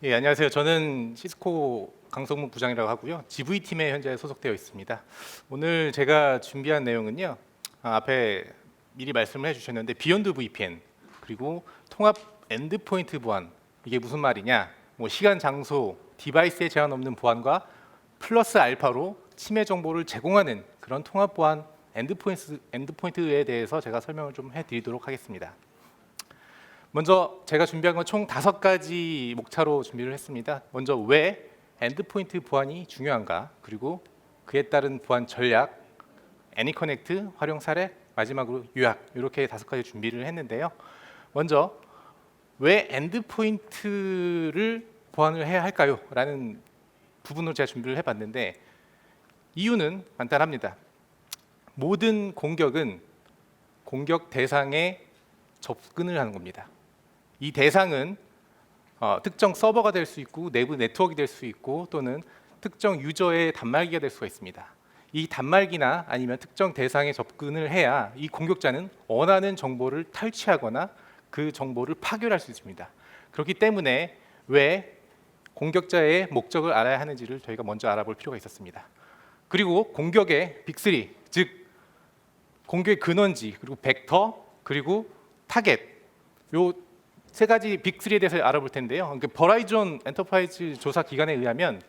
예, 안녕하세요. 저는 시스코 강성문 부장이라고 하고요. GV팀에 현재 소속되어 있습니다. 오늘 제가 준비한 내용은요. 앞에 미리 말씀을 해주셨는데 비욘드 VPN 그리고 통합 엔드포인트 보안 이게 무슨 말이냐? 뭐 시간, 장소, 디바이스에 제한 없는 보안과 플러스 알파로 침해 정보를 제공하는 그런 통합 보안 엔드포인트에 대해서 제가 설명을 좀 해드리도록 하겠습니다. 먼저 제가 준비한 건 총 5가지 목차로 준비를 했습니다. 먼저 왜 엔드포인트 보안이 중요한가, 그리고 그에 따른 보안 전략, 애니커넥트 활용 사례, 마지막으로 요약, 이렇게 5가지 준비를 했는데요. 먼저 왜 엔드포인트를 보안을 해야 할까요? 라는 부분으로 제가 준비를 해봤는데 이유는 간단합니다. 모든 공격은 공격 대상에 접근을 하는 겁니다. 이 대상은 특정 서버가 될 수 있고 내부 네트워크가 될 수 있고 또는 특정 유저의 단말기가 될 수가 있습니다. 이 단말기나 아니면 특정 대상에 접근을 해야 이 공격자는 원하는 정보를 탈취하거나 그 정보를 파괴할 수 있습니다. 그렇기 때문에 왜 공격자의 목적을 알아야 하는지를 저희가 먼저 알아볼 필요가 있었습니다. 그리고 공격의 빅3, 즉 공격의 근원지, 그리고 벡터, 그리고 타겟, 요 3가지 빅3에 대해서 알아볼 텐데요. 그러니까 버라이즌 엔터프라이즈 조사 기관에 의하면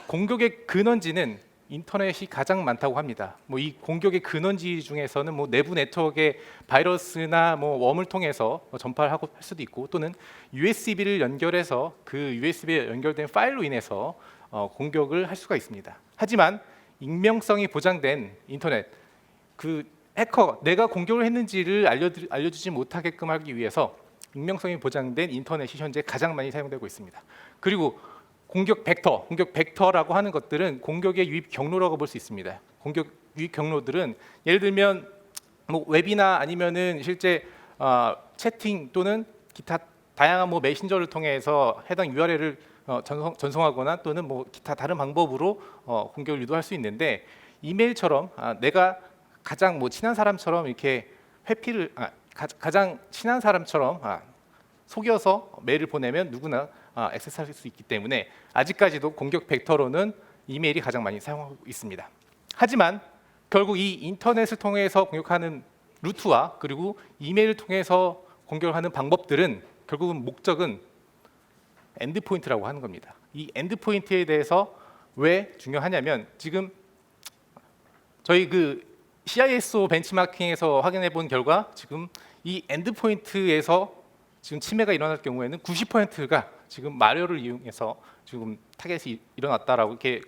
공격의 근원지는 인터넷이 가장 많다고 합니다. 뭐 이 공격의 근원지 중에서는 뭐 내부 네트워크의 바이러스나 뭐 웜을 통해서 전파를 하고 할 수도 있고, 또는 USB를 연결해서 그 USB에 연결된 파일로 인해서 공격을 할 수가 있습니다. 하지만 익명성이 보장된 인터넷, 그 해커 내가 공격을 했는지를 알려주지 못하게끔 하기 위해서 익명성이 보장된 인터넷이 현재 가장 많이 사용되고 있습니다. 그리고 공격 벡터라고 하는 것들은 공격의 유입 경로라고 볼 수 있습니다. 공격 유입 경로들은 예를 들면 뭐 웹이나 아니면은 실제 채팅 또는 기타 다양한 뭐 메신저를 통해서 해당 URL을 전송하거나 또는 뭐 기타 다른 방법으로 공격을 유도할 수 있는데, 이메일처럼 내가 가장 뭐 친한 사람처럼 이렇게 회피를 가장 친한 사람처럼 속여서 메일을 보내면 누구나 액세스할 수 있기 때문에 아직까지도 공격 벡터로는 이메일이 가장 많이 사용하고 있습니다. 하지만 결국 이 인터넷을 통해서 공격하는 루트와 그리고 이메일을 통해서 공격을 하는 방법들은 결국은 목적은 엔드포인트라고 하는 겁니다. 이 엔드포인트에 대해서 왜 중요하냐면, 지금 저희 그 CISO 벤치마킹에서 확인해 본 결과 지금 이 엔드포인트에서 지금 침해가 일어날 경우에는 90%가 지금 말웨어를 이용해서 지금 타겟이 일어났다라고 이렇게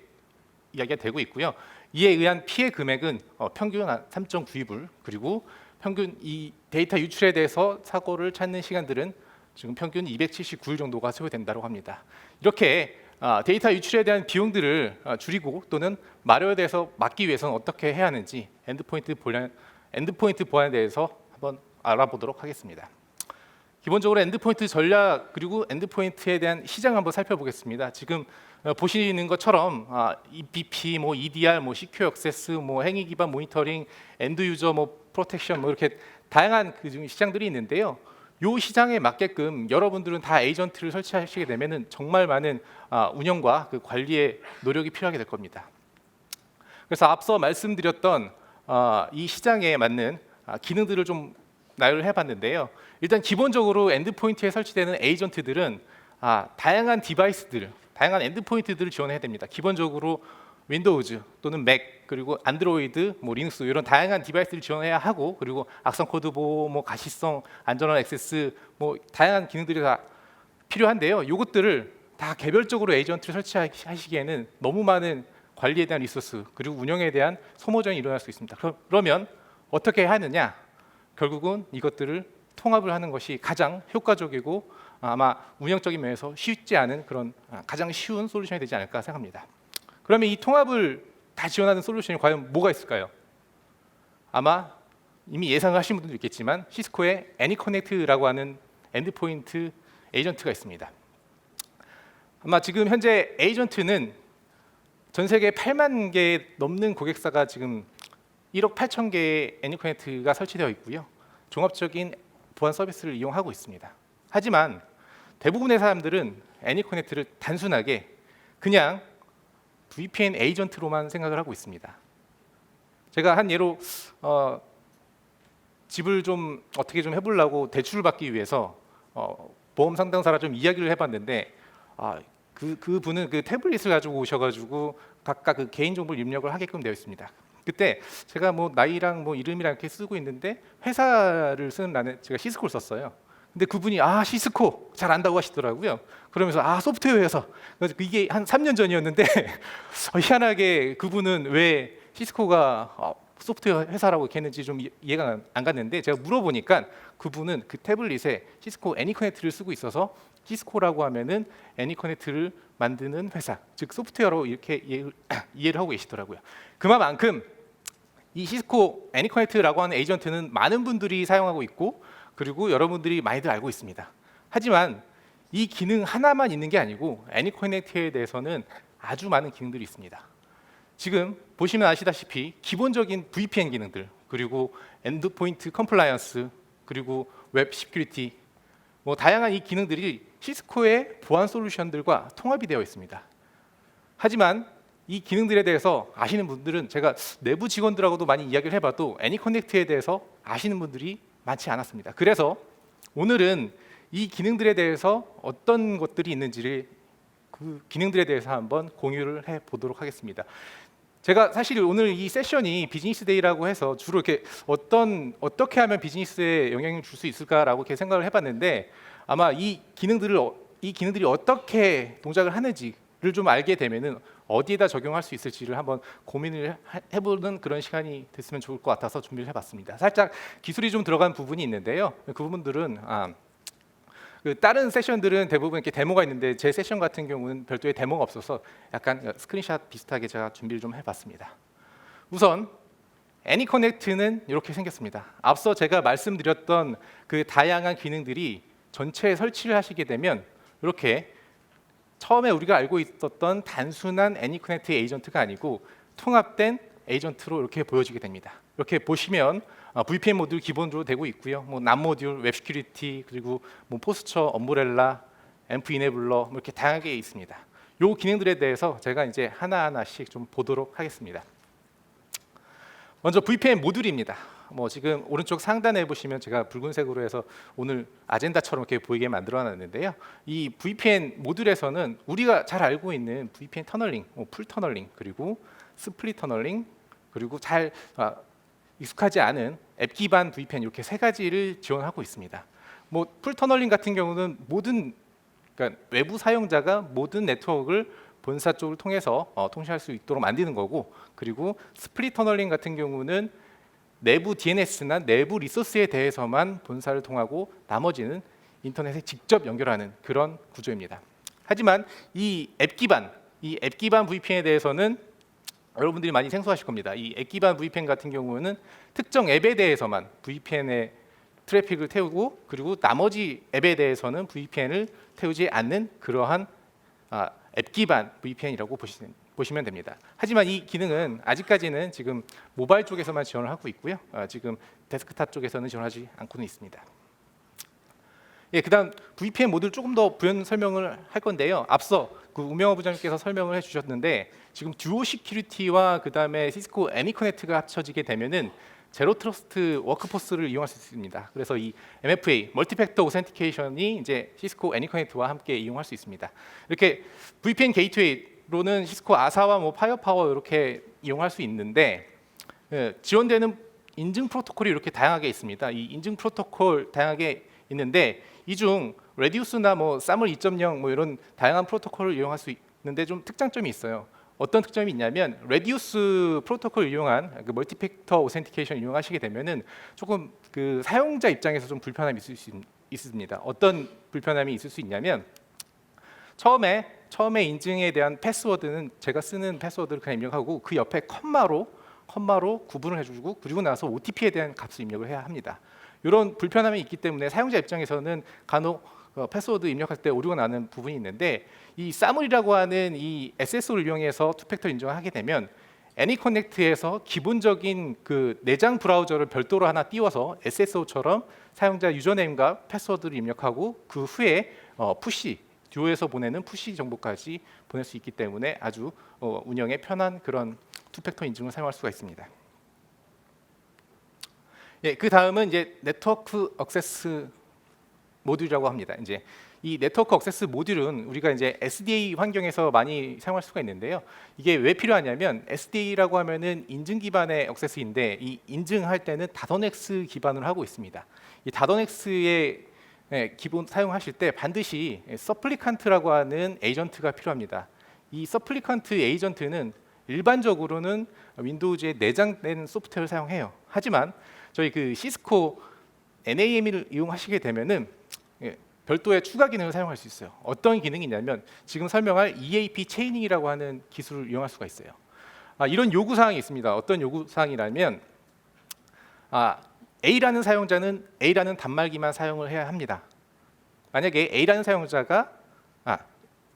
이야기가 되고 있고요. 이에 의한 피해 금액은 평균 3.92불, 그리고 평균 이 데이터 유출에 대해서 사고를 찾는 시간들은 지금 평균 279일 정도가 소요된다고 합니다. 이렇게 데이터 유출에 대한 비용들을 줄이고 또는 말웨어에 대해서 막기 위해서는 어떻게 해야 하는지 엔드포인트 보안에 대해서 한번 알아보도록 하겠습니다. 기본적으로 엔드포인트 전략 그리고 엔드포인트에 대한 시장 한번 살펴보겠습니다. 지금 보시는 것처럼 EPP, 뭐 EDR, 뭐 시큐어 액세스, 뭐 행위 기반 모니터링, 엔드 유저 뭐 프로텍션, 뭐 이렇게 다양한 그 시장들이 있는데요. 요 시장에 맞게끔 여러분들은 다 에이전트를 설치하시게 되면은 정말 많은 운영과 그 관리의 노력이 필요하게 될 겁니다. 그래서 앞서 말씀드렸던 이 시장에 맞는 기능들을 좀 나열을 해봤는데요. 일단 기본적으로 엔드포인트에 설치되는 에이전트들은 다양한 디바이스들, 다양한 엔드포인트들을 지원해야 됩니다. 기본적으로 윈도우즈 또는 맥, 그리고 안드로이드, 뭐 리눅스 이런 다양한 디바이스를 지원해야 하고, 그리고 악성 코드 보호, 뭐 가시성, 안전한 액세스, 뭐 다양한 기능들이 다 필요한데요. 이것들을 다 개별적으로 에이전트를 설치하시기에는 너무 많은 관리에 대한 리소스 그리고 운영에 대한 소모전이 일어날 수 있습니다. 그러면 어떻게 해야 하느냐? 결국은 이것들을 통합을 하는 것이 가장 효과적이고 아마 운영적인 면에서 쉽지 않은 그런 가장 쉬운 솔루션이 되지 않을까 생각합니다. 그러면 이 통합을 다 지원하는 솔루션이 과연 뭐가 있을까요? 아마 이미 예상을 하신 분들도 있겠지만 시스코의 애니커넥트라고 하는 엔드포인트 에이전트가 있습니다. 아마 지금 현재 에이전트는 전 세계 8만 개 넘는 고객사가 지금 1억 8천 개의 애니커넥트가 설치되어 있고요. 종합적인 보안 서비스를 이용하고 있습니다. 하지만 대부분의 사람들은 애니커넥트를 단순하게 그냥 VPN 에이전트로만 생각을 하고 있습니다. 제가 한 예로 집을 좀 어떻게 좀 해보려고 대출을 받기 위해서 보험 상담사랑 좀 이야기를 해봤는데 그분은 그 태블릿을 가지고 오셔가지고 각각 그 개인 정보를 입력을 하게끔 되어 있습니다. 그때 제가 뭐 나이랑 뭐 이름이랑 이렇게 쓰고 있는데 회사를 쓰는 나는 제가 시스코를 썼어요. 근데 그분이 시스코 잘 안다고 하시더라고요. 그러면서 소프트웨어 회사. 그래서 이게 한 3년 전이었는데 희한하게 그분은 왜 시스코가 소프트웨어 회사라고 이렇게 했는지 좀 이해가 안 갔는데 제가 물어보니까 그분은 그 태블릿에 시스코 애니커넥트를 쓰고 있어서 시스코라고 하면은 애니커넥트를 만드는 회사, 즉 소프트웨어로 이렇게 이해를 하고 계시더라고요. 그만큼 이 시스코 애니커넥트라고 하는 에이전트는 많은 분들이 사용하고 있고 그리고 여러분들이 많이들 알고 있습니다. 하지만 이 기능 하나만 있는 게 아니고 애니커넥트에 대해서는 아주 많은 기능들이 있습니다. 지금 보시면 아시다시피 기본적인 VPN 기능들, 그리고 엔드포인트 컴플라이언스, 그리고 웹 시큐리티, 뭐 다양한 이 기능들이 시스코의 보안 솔루션들과 통합이 되어 있습니다. 하지만 이 기능들에 대해서 아시는 분들은 제가 내부 직원들하고도 많이 이야기를 해봐도 애니커넥트에 대해서 아시는 분들이 많지 않았습니다. 그래서 오늘은 이 기능들에 대해서 어떤 것들이 있는지를 그 기능들에 대해서 한번 공유를 해보도록 하겠습니다. 제가 사실 오늘 이 세션이 비즈니스 데이라고 해서 주로 이렇게 어떻게 하면 비즈니스에 영향을 줄 수 있을까라고 이렇게 생각을 해봤는데 아마 이 기능들이 어떻게 동작을 하는지를 좀 알게 되면은 어디에다 적용할 수 있을지를 한번 고민을 해보는 그런 시간이 됐으면 좋을 것 같아서 준비를 해봤습니다. 살짝 기술이 좀 들어간 부분이 있는데요. 그 부분들은 다른 세션들은 대부분 이렇게 데모가 있는데 제 세션 같은 경우는 별도의 데모가 없어서 약간 스크린샷 비슷하게 제가 준비를 좀 해봤습니다. 우선 애니커넥트는 이렇게 생겼습니다. 앞서 제가 말씀드렸던 그 다양한 기능들이 전체에 설치를 하시게 되면 이렇게 처음에 우리가 알고 있었던 단순한 애니커넥트 에이전트가 아니고 통합된 에이전트로 이렇게 보여지게 됩니다. 이렇게 보시면 VPN 모듈 기본으로 되고 있고요. 뭐 남 모듈, 웹 시큐리티, 그리고 뭐 포스처, 엄브렐라, 앰프 이네블러 뭐 이렇게 다양하게 있습니다. 요 기능들에 대해서 제가 이제 하나하나씩 좀 보도록 하겠습니다. 먼저 VPN 모듈입니다. 뭐 지금 오른쪽 상단에 보시면 제가 붉은색으로 해서 오늘 아젠다처럼 이렇게 보이게 만들어놨는데요. 이 VPN 모듈에서는 우리가 잘 알고 있는 VPN 터널링, 풀 터널링, 그리고 스플릿 터널링, 그리고 잘 익숙하지 않은 앱 기반 VPN 이렇게 세 가지를 지원하고 있습니다. 뭐 풀 터널링 같은 경우는 그러니까 외부 사용자가 모든 네트워크를 본사 쪽을 통해서 통신할 수 있도록 만드는 거고, 그리고 스플릿 터널링 같은 경우는 내부 DNS나 내부 리소스에 대해서만 본사를 통하고 나머지는 인터넷에 직접 연결하는 그런 구조입니다. 하지만 이 앱 기반 VPN에 대해서는 여러분들이 많이 생소하실 겁니다. 이 앱 기반 VPN 같은 경우는 특정 앱에 대해서만 VPN에 트래픽을 태우고 그리고 나머지 앱에 대해서는 VPN을 태우지 않는 그러한 앱 기반 VPN이라고 보시면 됩니다. 하지만 이 기능은 아직까지는 지금 모바일 쪽에서만 지원을 하고 있고요. 지금 데스크탑 쪽에서는 지원하지 않고는 있습니다. 그다음 VPN 모듈 조금 더 부연 설명을 할 건데요. 앞서 그 우명호 부장님께서 설명을 해주셨는데 지금 듀오 시큐리티와 그다음에 시스코 애니커넥트가 합쳐지게 되면은 제로 트러스트 워크포스를 이용할 수 있습니다. 그래서 이 MFA 멀티팩터 오센티케이션이 이제 시스코 애니커넥트와 함께 이용할 수 있습니다. 이렇게 VPN 게이트웨이로는 시스코 아사와 뭐 파이어파워 이렇게 이용할 수 있는데 지원되는 인증 프로토콜이 이렇게 다양하게 있습니다. 이 인증 프로토콜 다양하게 있는데 이 중 레디우스나 뭐 사물 2.0 뭐 이런 다양한 프로토콜을 이용할 수 있는데 좀 특장점이 있어요. 어떤 특점이 있냐면 레디우스 프로토콜을 이용한 그 멀티팩터 오센티케이션 이용하시게 되면은 조금 그 사용자 입장에서 좀 불편함이 있을 수 있습니다. 어떤 불편함이 있을 수 있냐면 처음에 인증에 대한 패스워드는 제가 쓰는 패스워드를 그냥 입력하고 그 옆에 컴마로 구분을 해주고 그리고 나서 OTP에 대한 값을 입력을 해야 합니다. 이런 불편함이 있기 때문에 사용자 입장에서는 간혹 패스워드 입력할 때 오류가 나는 부분이 있는데 이 사물이라고 하는 이 SSO를 이용해서 투팩터 인증을 하게 되면 애니커넥트에서 기본적인 그 내장 브라우저를 별도로 하나 띄워서 SSO처럼 사용자 유저네임과 패스워드를 입력하고 그 후에 푸시 듀오에서 보내는 푸시 정보까지 보낼 수 있기 때문에 아주 운영에 편한 그런 투팩터 인증을 사용할 수가 있습니다. 예, 그 다음은 이제 네트워크 액세스 모듈이라고 합니다. 이제 이 네트워크 액세스 모듈은 우리가 이제 SDA 환경에서 많이 사용할 수가 있는데요. 이게 왜 필요하냐면 SDA라고 하면은 인증 기반의 액세스인데 이 인증할 때는 다더넥스 기반으로 하고 있습니다. 이 다더넥스의 기본 사용하실 때 반드시 서플리칸트라고 하는 에이전트가 필요합니다. 이 서플리칸트 에이전트는 일반적으로는 윈도우즈에 내장된 소프트웨어를 사용해요. 하지만 저희 그 시스코 NAM을 이용하시게 되면은 별도의 추가 기능을 사용할 수 있어요. 어떤 기능이냐면 지금 설명할 EAP 체이닝이라고 하는 기술을 이용할 수가 있어요. 이런 요구 사항이 있습니다. 어떤 요구 사항이라면 A라는 사용자는 A라는 단말기만 사용을 해야 합니다. 만약에 A라는 사용자가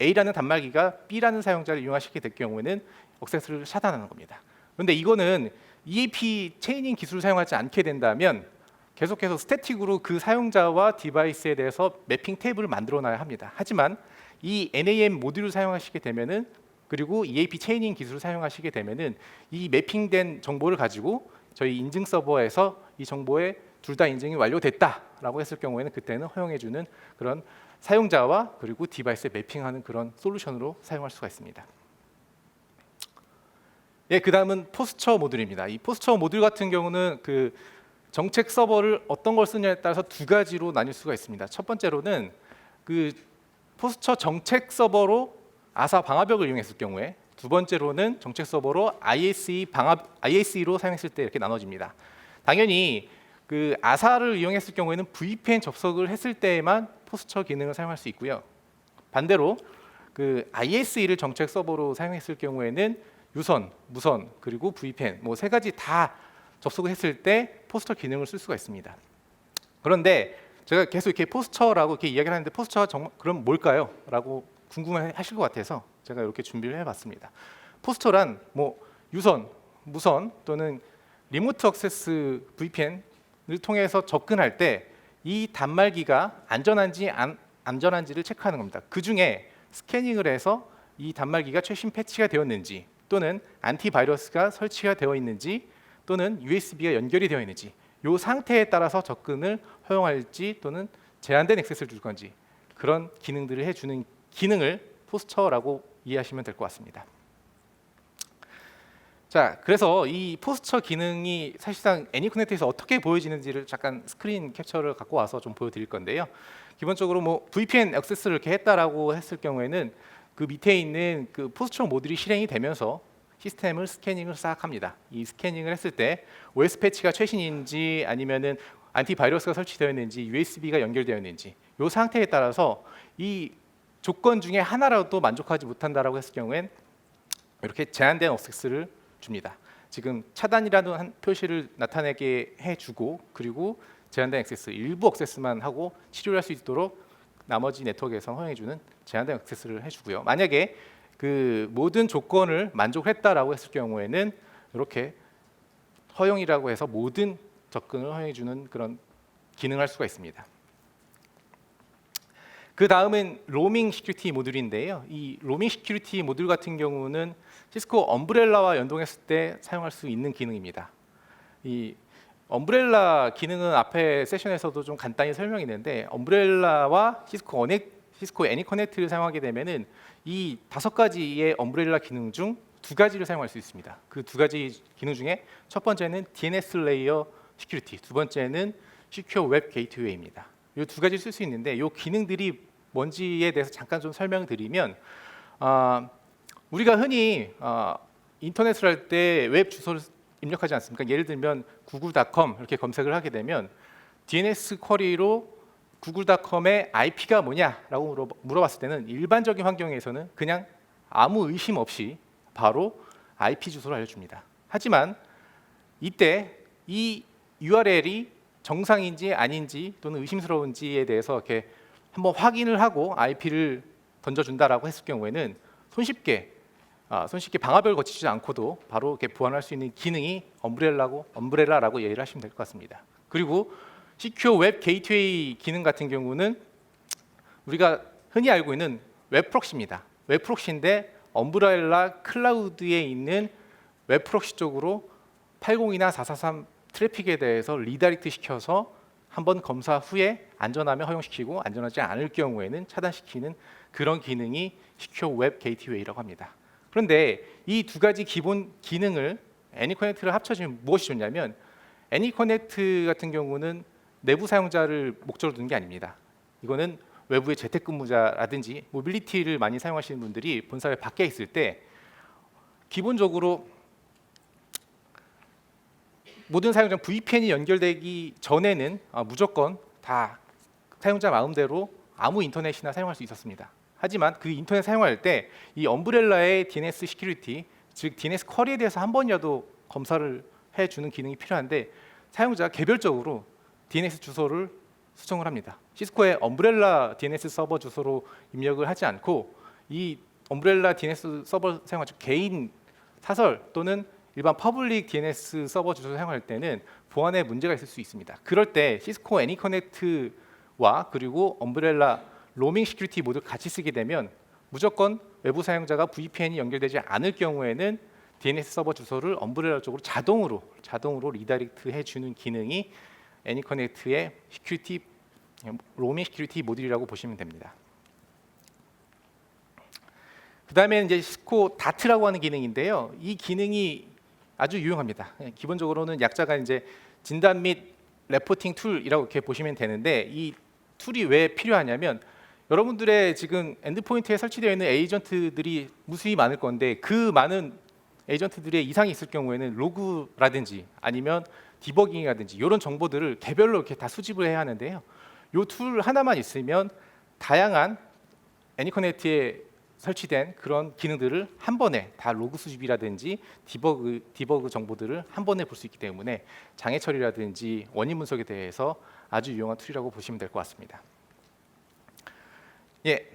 A라는 단말기가 B라는 사용자를 이용하시게 될 경우에는 액세스를 차단하는 겁니다. 그런데 이거는 EAP 체이닝 기술을 사용하지 않게 된다면 계속해서 스태틱으로 그 사용자와 디바이스에 대해서 매핑 테이블을 만들어 놔야 합니다. 하지만 이 NAM 모듈을 사용하시게 되면은 그리고 EAP 체이닝 기술을 사용하시게 되면은 이 매핑된 정보를 가지고 저희 인증 서버에서 이 정보에 둘 다 인증이 완료됐다라고 했을 경우에는 그때는 허용해주는 그런 사용자와 그리고 디바이스에 매핑하는 그런 솔루션으로 사용할 수가 있습니다. 예, 그 다음은 포스처 모듈입니다. 이 포스처 모듈 같은 경우는 그 정책 서버를 어떤 걸 쓰냐에 따라서 두 가지로 나뉠 수가 있습니다. 첫 번째로는 그 포스처 정책 서버로 아사 방화벽을 이용했을 경우에, 두 번째로는 정책 서버로 ISE로 사용했을 때 이렇게 나눠집니다. 당연히 그 아사를 이용했을 경우에는 VPN 접속을 했을 때에만 포스처 기능을 사용할 수 있고요. 반대로 그 ISE를 정책 서버로 사용했을 경우에는 유선, 무선, 그리고 VPN 뭐 세 가지 다 접속을 했을 때 포스처 기능을 쓸 수가 있습니다. 그런데 제가 계속 이렇게 포스처라고 이렇게 이야기를 하는데 포스처가 그럼 뭘까요? 라고 궁금해하실 것 같아서 제가 이렇게 준비를 해봤습니다. 포스처란 뭐 유선, 무선 또는 리모트 액세스 VPN을 통해서 접근할 때 이 단말기가 안전한지를 체크하는 겁니다. 그 중에 스캐닝을 해서 이 단말기가 최신 패치가 되었는지 또는 안티바이러스가 설치가 되어 있는지 또는 USB가 연결이 되어 있는지 이 상태에 따라서 접근을 허용할지 또는 제한된 액세스를 줄 건지 그런 기능들을 해주는 기능을 포스처라고 이해하시면 될 것 같습니다. 자, 그래서 이 포스처 기능이 사실상 애니커넥트에서 어떻게 보여지는지를 잠깐 스크린 캡처를 갖고 와서 좀 보여드릴 건데요. 기본적으로 뭐 VPN 액세스를 이렇게 했다라고 했을 경우에는 그 밑에 있는 그 포스처 모듈이 실행이 되면서 시스템을 스캐닝을 싹 합니다. 이 스캐닝을 했을 때 OS 패치가 최신인지 아니면은 안티바이러스가 설치되어 있는지 USB가 연결되어 있는지 이 상태에 따라서 이 조건 중에 하나라도 만족하지 못한다라고 했을 경우엔 이렇게 제한된 액세스를 줍니다. 지금 차단이라는 한 표시를 나타내게 해주고 그리고 제한된 액세스 일부 액세스만 하고 치료를 할 수 있도록 나머지 네트워크에서 허용해주는 제한된 액세스를 해주고요. 만약에 그 모든 조건을 만족했다라고 했을 경우에는 이렇게 허용이라고 해서 모든 접근을 허용해주는 그런 기능을 할 수가 있습니다. 그 다음은 로밍 시큐리티 모듈인데요. 이 로밍 시큐리티 모듈 같은 경우는 시스코 엄브렐라와 연동했을 때 사용할 수 있는 기능입니다. 이 엄브렐라 기능은 앞에 세션에서도 좀 간단히 설명했는데 엄브렐라와 시스코 애니커넥트를 사용하게 되면은 이 5가지의 엄브렐라 기능 중 2가지를 사용할 수 있습니다. 그 2가지 기능 중에 첫 번째는 DNS 레이어 시큐리티, 두 번째는 시큐어 웹 게이트웨이입니다. 이 2가지 쓸 수 있는데 이 기능들이 뭔지에 대해서 잠깐 좀 설명드리면 우리가 흔히 인터넷을 할 때 웹 주소를 입력하지 않습니까? 예를 들면 google.com 이렇게 검색을 하게 되면 DNS 쿼리로 google.com의 IP가 뭐냐라고 물어봤을 때는 일반적인 환경에서는 그냥 아무 의심 없이 바로 IP 주소를 알려줍니다. 하지만 이때 이 URL이 정상인지 아닌지 또는 의심스러운지에 대해서 이렇게 한번 확인을 하고 IP를 던져준다라고 했을 경우에는 손쉽게 방화벽을 거치지 않고도 바로 이렇게 보완할 수 있는 기능이 엄브렐라라고 이해를 하시면 될 것 같습니다. 그리고 시큐어 웹 게이트웨이 기능 같은 경우는 우리가 흔히 알고 있는 웹 프록시입니다. 웹 프록시인데 엄브렐라 클라우드에 있는 웹 프록시 쪽으로 80이나 443 트래픽에 대해서 리다이렉트 시켜서 한번 검사 후에 안전하면 허용시키고 안전하지 않을 경우에는 차단시키는 그런 기능이 시큐어 웹 게이트웨이라고 합니다. 그런데 이 두 가지 기본 기능을 애니커넥트를 합쳐지면 무엇이 좋냐면 애니커넥트 같은 경우는 내부 사용자를 목적으로 두는 게 아닙니다. 이거는 외부의 재택근무자라든지 모빌리티를 많이 사용하시는 분들이 본사에 밖에 있을 때 기본적으로 모든 사용자 VPN이 연결되기 전에는 무조건 다 사용자 마음대로 아무 인터넷이나 사용할 수 있었습니다. 하지만 그 인터넷 사용할 때 이 엄브렐라의 DNS 시큐리티, 즉 DNS 쿼리에 대해서 한 번이라도 검사를 해주는 기능이 필요한데 사용자가 개별적으로 DNS 주소를 수정을 합니다. 시스코의 엄브렐라 DNS 서버 주소로 입력을 하지 않고 이 엄브렐라 DNS 서버 사용하죠. 개인 사설 또는 일반 퍼블릭 DNS 서버 주소를 사용할 때는 보안에 문제가 있을 수 있습니다. 그럴 때 시스코 애니커넥트와 그리고 엄브렐라 로밍 시큐리티 모두 같이 쓰게 되면 무조건 외부 사용자가 VPN이 연결되지 않을 경우에는 DNS 서버 주소를 엄브렐라 쪽으로 자동으로 리다이렉트 해주는 기능이 애니커넥트의 시큐리티 로밍 시큐리티 모듈이라고 보시면 됩니다. 그 다음에 이제 시스코 다트라고 하는 기능인데요. 이 기능이 아주 유용합니다. 기본적으로는 약자가 이제 진단 및 레포팅 툴이라고 이렇게 보시면 되는데 이 툴이 왜 필요하냐면 여러분들의 지금 엔드포인트에 설치되어 있는 에이전트들이 무수히 많을 건데 그 많은 에이전트들의 이상이 있을 경우에는 로그라든지 아니면 디버깅이라든지 이런 정보들을 개별로 이렇게 다 수집을 해야 하는데요. 이 툴 하나만 있으면 다양한 애니커넥트에 설치된 그런 기능들을 한 번에 다 로그 수집이라든지 디버그 정보들을 한 번에 볼 수 있기 때문에 장애 처리라든지 원인 분석에 대해서 아주 유용한 툴이라고 보시면 될 것 같습니다. 예,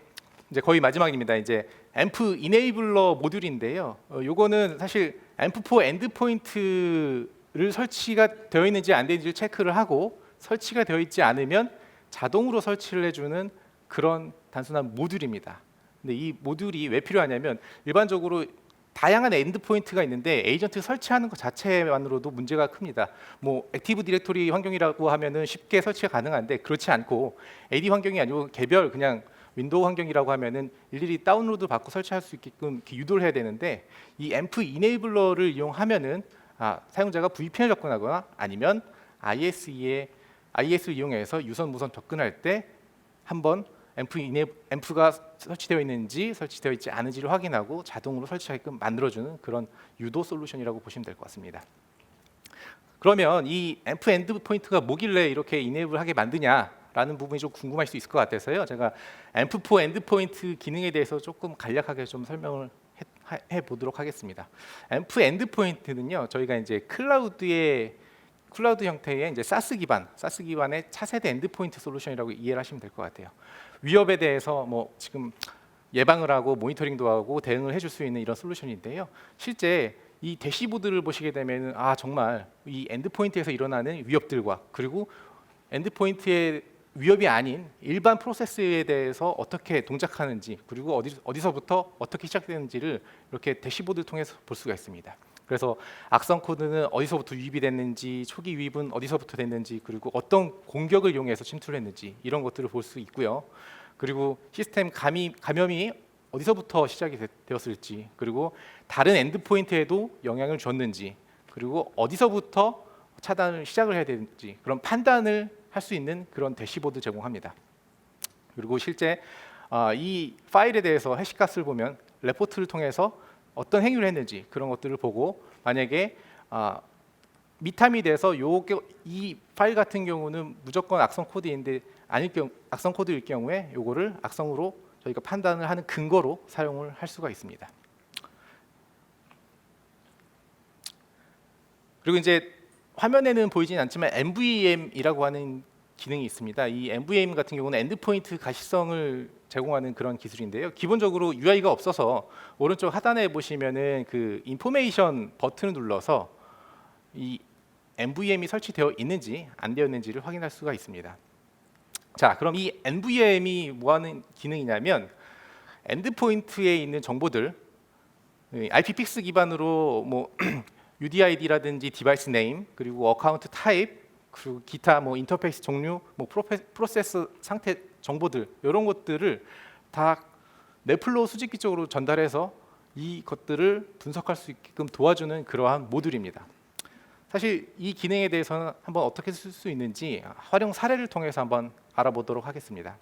이제 거의 마지막입니다. 이제 앰프 이네이블러 모듈인데요. 요거는 사실 앰프4 엔드포인트를 설치가 되어 있는지 안 되는지를 체크를 하고 설치가 되어 있지 않으면 자동으로 설치를 해주는 그런 단순한 모듈입니다. 근데 이 모듈이 왜 필요하냐면 일반적으로 다양한 엔드포인트가 있는데 에이전트 설치하는 것 자체만으로도 문제가 큽니다. 뭐 액티브 디렉토리 환경이라고 하면은 쉽게 설치가 가능한데 그렇지 않고 AD 환경이 아니고 개별 그냥 윈도우 환경이라고 하면은 일일이 다운로드 받고 설치할 수 있게끔 이렇게 유도를 해야 되는데 이 앰프 이네이블러를 이용하면은 사용자가 VPN을 접근하거나 아니면 IS를 이용해서 유선 무선 접근할 때 한번 앰프가 설치되어 있는지 설치되어 있지 않은지를 확인하고 자동으로 설치하게끔 만들어주는 그런 유도 솔루션이라고 보시면 될 것 같습니다. 그러면 이 앰프 엔드포인트가 뭐길래 이렇게 이네이블하게 만드냐라는 부분이 좀 궁금할 수 있을 것 같아서요. 제가 앰프4 엔드포인트 기능에 대해서 조금 간략하게 좀 설명을 해보도록 하겠습니다. 앰프 엔드포인트는요, 저희가 이제 클라우드 형태의 이제 사스 기반의 차세대 엔드포인트 솔루션이라고 이해를 하시면 될 것 같아요. 위협에 대해서 뭐 지금 예방을 하고 모니터링도 하고 대응을 해줄 수 있는 이런 솔루션인데요. 실제 이 대시보드를 보시게 되면 정말 이 엔드포인트에서 일어나는 위협들과 그리고 엔드포인트의 위협이 아닌 일반 프로세스에 대해서 어떻게 동작하는지 그리고 어디서부터 어떻게 시작되는지를 이렇게 대시보드를 통해서 볼 수가 있습니다. 그래서 악성 코드는 어디서부터 유입이 됐는지, 초기 유입은 어디서부터 됐는지, 그리고 어떤 공격을 이용해서 침투를 했는지 이런 것들을 볼 수 있고요. 그리고 시스템 감염이 어디서부터 시작이 되었을지, 그리고 다른 엔드포인트에도 영향을 줬는지, 그리고 어디서부터 차단을 시작을 해야 되는지 그런 판단을 할 수 있는 그런 대시보드 제공합니다. 그리고 실제 이 파일에 대해서 해시값을 보면 레포트를 통해서 어떤 행위를 했는지 그런 것들을 보고 만약에 미탐이 돼서 이 파일 같은 경우는 무조건 악성 코드인데 악성 코드일 경우에 요거를 악성으로 저희가 판단을 하는 근거로 사용을 할 수가 있습니다. 그리고 이제 화면에는 보이진 않지만 MVM이라고 하는 기능이 있습니다. 이 MVM 같은 경우는 엔드포인트 가시성을 제공하는 그런 기술인데요. 기본적으로 UI가 없어서 오른쪽 하단에 보시면은 그 인포메이션 버튼을 눌러서 이 MVM이 설치되어 있는지 안 되어 있는지를 확인할 수가 있습니다. 자, 그럼 이 NVM이 뭐 하는 기능이냐면 엔드포인트에 있는 정보들 IPFix 기반으로 뭐 UDID라든지 디바이스 네임, 그리고 어카운트 타입, 그리고 기타 뭐 인터페이스 종류, 뭐 프로세서 상태 정보들, 이런 것들을 다 넷플로우 수집기 쪽으로 전달해서 이 것들을 분석할 수 있게끔 도와주는 그러한 모듈입니다. 사실 이 기능에 대해서는 한번 어떻게 쓸 수 있는지 활용 사례를 통해서 한번 알아보도록 하겠습니다.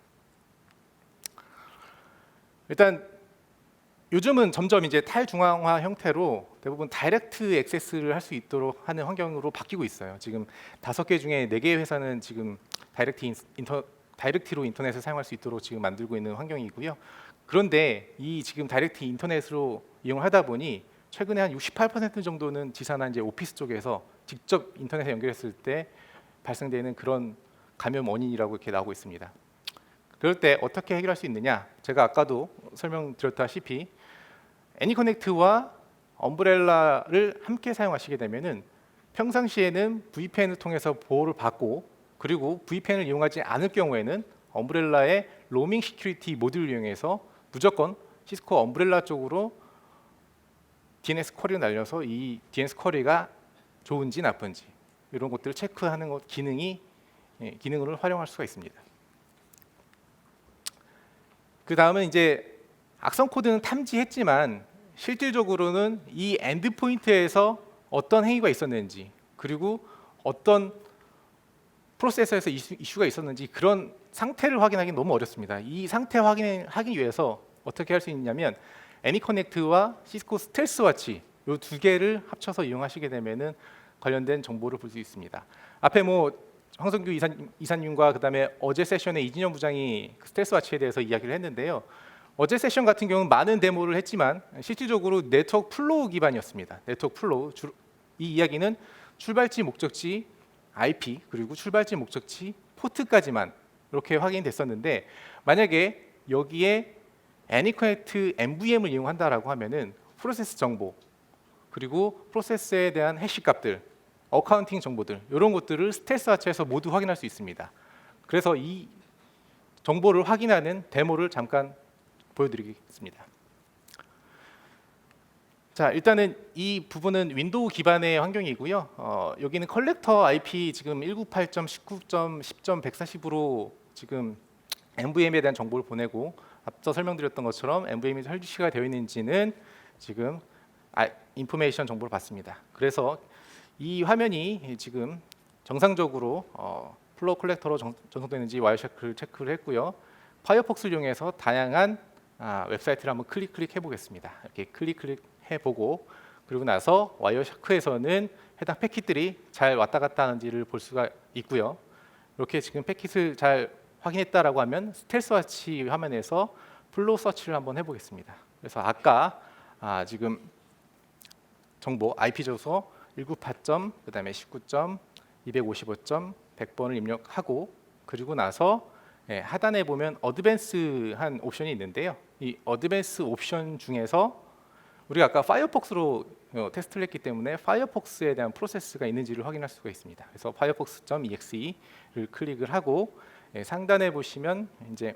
일단 요즘은 점점 이제 탈중앙화 형태로 대부분 다이렉트 액세스를 할 수 있도록 하는 환경으로 바뀌고 있어요. 지금 5개 중에 4개의 회사는 지금 다이렉트로 인터넷을 사용할 수 있도록 지금 만들고 있는 환경이고요. 그런데 이 지금 다이렉트 인터넷으로 이용을 하다 보니 최근에 한 68% 정도는 지사나 이제 오피스 쪽에서 직접 인터넷에 연결했을 때 발생되는 그런 감염 원인이라고 이렇게 나오고 있습니다. 그럴 때 어떻게 해결할 수 있느냐? 제가 아까도 설명드렸다시피 애니커넥트와 엄브렐라를 함께 사용하시게 되면은 평상시에는 VPN을 통해서 보호를 받고, 그리고 VPN을 이용하지 않을 경우에는 엄브렐라의 로밍 시큐리티 모듈을 이용해서 무조건 시스코 엄브렐라 쪽으로 DNS 쿼리를 날려서 이 DNS 쿼리가 좋은지 나쁜지 이런 것들을 체크하는 것 기능을 활용할 수가 있습니다. 그 다음은 이제 악성 코드는 탐지했지만 실질적으로는 이 엔드 포인트에서 어떤 행위가 있었는지, 그리고 어떤 프로세서에서 이슈가 있었는지 그런 상태를 확인하기 너무 어렵습니다. 이 상태 확인을 하기 위해서 어떻게 할 수 있냐면 애니커넥트와 시스코 스텔스 와치 이 두 개를 합쳐서 이용하시게 되면은 관련된 정보를 볼 수 있습니다. 앞에 뭐 황성규 이사님과 그다음에 어제 세션에 이진영 부장이 스텔스 와치에 대해서 이야기를 했는데요. 어제 세션 같은 경우는 많은 데모를 했지만 실질적으로 네트워크 플로우 기반이었습니다. 네트워크 플로우, 이 이야기는 출발지 목적지 IP 그리고 출발지 목적지 포트까지만 이렇게 확인이 됐었는데, 만약에 여기에 애니커넥트 NVM을 이용한다라고 하면은 프로세스 정보, 그리고 프로세스에 대한 해시 값들, 어카운팅 정보들, 이런 것들을 스텔스 와치에서 모두 확인할 수 있습니다. 그래서 이 정보를 확인하는 데모를 잠깐 보여드리겠습니다. 자, 일단은 이 부분은 윈도우 기반의 환경이고요. 여기는 컬렉터 IP 지금 198.19.10.140으로 지금 NVM에 대한 정보를 보내고, 앞서 설명드렸던 것처럼 NVM이 설치가 되어 있는지는 지금 인포메이션 정보를 받습니다. 그래서 이 화면이 지금 정상적으로 플로우 컬렉터로 전송되는지 와이어샤크를 체크를 했고요. 파이어폭스를 이용해서 다양한 웹사이트를 한번 클릭해 보겠습니다. 이렇게 클릭해 보고, 그리고 나서 와이어샤크에서는 해당 패킷들이 잘 왔다 갔다 하는지를 볼 수가 있고요. 이렇게 지금 패킷을 잘 확인했다라고 하면 스텔스 와치 화면에서 플로우 서치를 한번 해보겠습니다. 그래서 아까 지금 정보 IP 주소 198. 그다음에 19.255.100번을 입력하고, 그리고 나서 하단에 보면 어드밴스한 옵션이 있는데요. 이 어드밴스 옵션 중에서 우리가 아까 파이어폭스로 테스트를 했기 때문에 파이어폭스에 대한 프로세스가 있는지를 확인할 수가 있습니다. 그래서 firefox.exe를 클릭을 하고 상단에 보시면 이제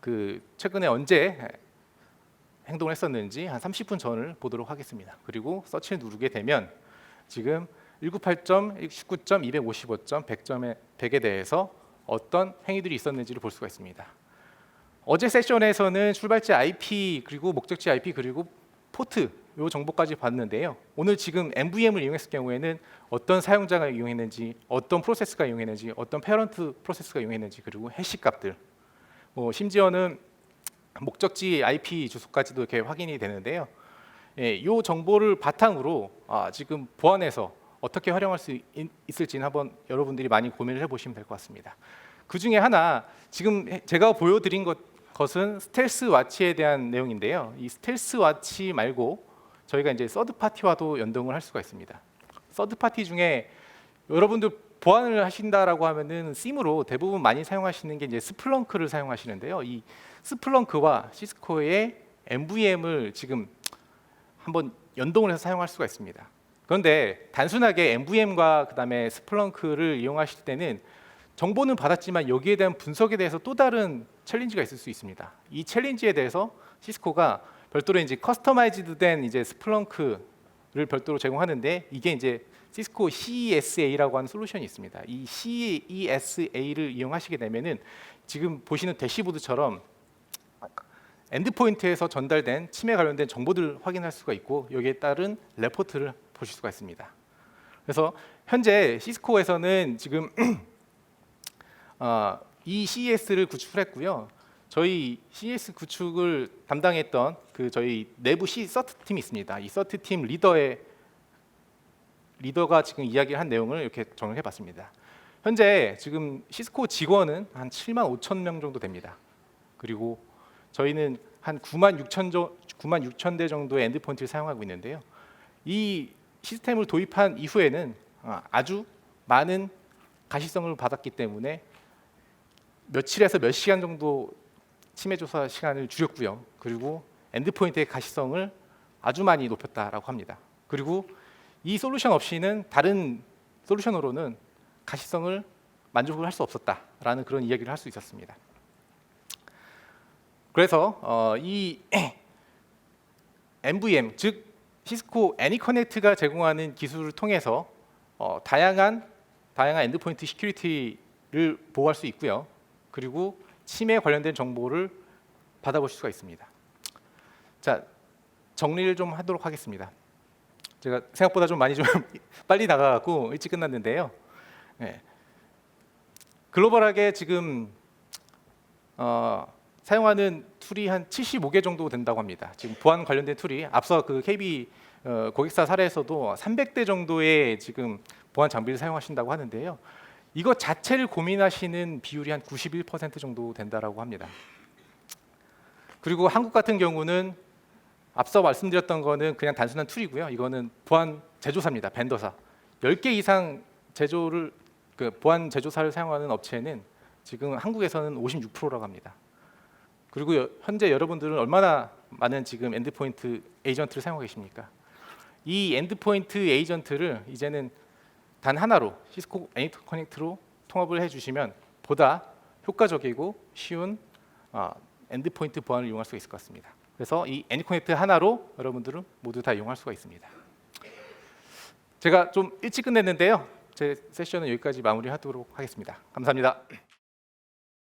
그 최근에 언제 행동을 했었는지 한 30분 전을 보도록 하겠습니다. 그리고 서치를 누르게 되면 지금 198.19.255.100에 대해서 어떤 행위들이 있었는지를 볼 수가 있습니다. 어제 세션에서는 출발지 IP 그리고 목적지 IP 그리고 포트 이 정보까지 봤는데요. 오늘 지금 NVM을 이용했을 경우에는 어떤 사용자가 이용했는지, 어떤 프로세스가 이용했는지, 어떤 페런트 프로세스가 이용했는지, 그리고 해시 값들, 심지어는 목적지 IP 주소까지도 이렇게 확인이 되는데요. 이 정보를 바탕으로 지금 보안에서 어떻게 활용할 수 있을지는 한번 여러분들이 많이 고민을 해보시면 될 것 같습니다. 그 중에 하나, 지금 제가 보여드린 것은 스텔스 와치에 대한 내용인데요. 이 스텔스 와치 말고 저희가 이제 서드 파티와도 연동을 할 수가 있습니다. 서드 파티 중에 여러분들 보안을 하신다라고 하면은 SIEM으로 대부분 많이 사용하시는 게 이제 스플렁크를 사용하시는데요. 이 스플렁크와 시스코의 NVM을 지금 한번 연동을 해서 사용할 수가 있습니다. 그런데 단순하게 NVM과 그다음에 스플렁크를 이용하실 때는 정보는 받았지만 여기에 대한 분석에 대해서 또 다른 챌린지가 있을 수 있습니다. 이 챌린지에 대해서 시스코가 별도로 이제 커스터마이즈드된 이제 스플렁크를 별도로 제공하는데, 이게 이제 시스코 CESA라고 하는 솔루션이 있습니다. 이 CESA를 이용하시게 되면은 지금 보시는 대시보드처럼 엔드포인트에서 전달된 침해 관련된 정보들을 확인할 수가 있고, 여기에 따른 레포트를 보실 수가 있습니다. 그래서 현재 시스코에서는 지금 이 CES를 구축을 했고요. 저희 CES 구축을 담당했던 그 저희 내부 서트 팀이 있습니다. 이 서트 팀 리더가 지금 이야기를 한 내용을 이렇게 정리해 봤습니다. 현재 지금 시스코 직원은 한 7만 5천 명 정도 됩니다. 그리고 저희는 한 9만 6천 대 정도의 엔드포인트를 사용하고 있는데요. 이 시스템을 도입한 이후에는 아주 많은 가시성을 받았기 때문에 며칠에서 몇 시간 정도 침해 조사 시간을 줄였고요. 그리고 엔드포인트의 가시성을 아주 많이 높였다라고 합니다. 그리고 이 솔루션 없이는 다른 솔루션으로는 가시성을 만족을 할 수 없었다라는 그런 이야기를 할 수 있었습니다. 그래서 이 NVM, 즉 시스코 애니커넥트가 제공하는 기술을 통해서 다양한 엔드포인트 시큐리티를 보호할 수 있고요. 그리고 침해 관련된 정보를 받아보실 수가 있습니다. 자, 정리를 좀 하도록 하겠습니다. 제가 생각보다 좀 많이 좀 빨리 나가고 일찍 끝났는데요. 네. 글로벌하게 지금 사용하는 툴이 한 75개 정도 된다고 합니다. 지금 보안 관련된 툴이 앞서 그 KB 고객사 사례에서도 300대 정도의 지금 보안 장비를 사용하신다고 하는데요. 이것 자체를 고민하시는 비율이 한 91% 정도 된다라고 합니다. 그리고 한국 같은 경우는 앞서 말씀드렸던 거는 그냥 단순한 툴이고요. 이거는 보안 제조사입니다. 벤더사. 10개 이상 보안 제조사를 사용하는 업체는 지금 한국에서는 56%라고 합니다. 그리고 현재 여러분들은 얼마나 많은 지금 엔드포인트 에이전트를 사용하고 계십니까? 이 엔드포인트 에이전트를 이제는 단 하나로 시스코 애니커넥트로 통합을 해주시면 보다 효과적이고 쉬운 엔드포인트 보안을 이용할 수 있을 것 같습니다. 그래서 이 애니커넥트 하나로 여러분들은 모두 다 이용할 수가 있습니다. 제가 좀 일찍 끝냈는데요. 제 세션은 여기까지 마무리하도록 하겠습니다. 감사합니다.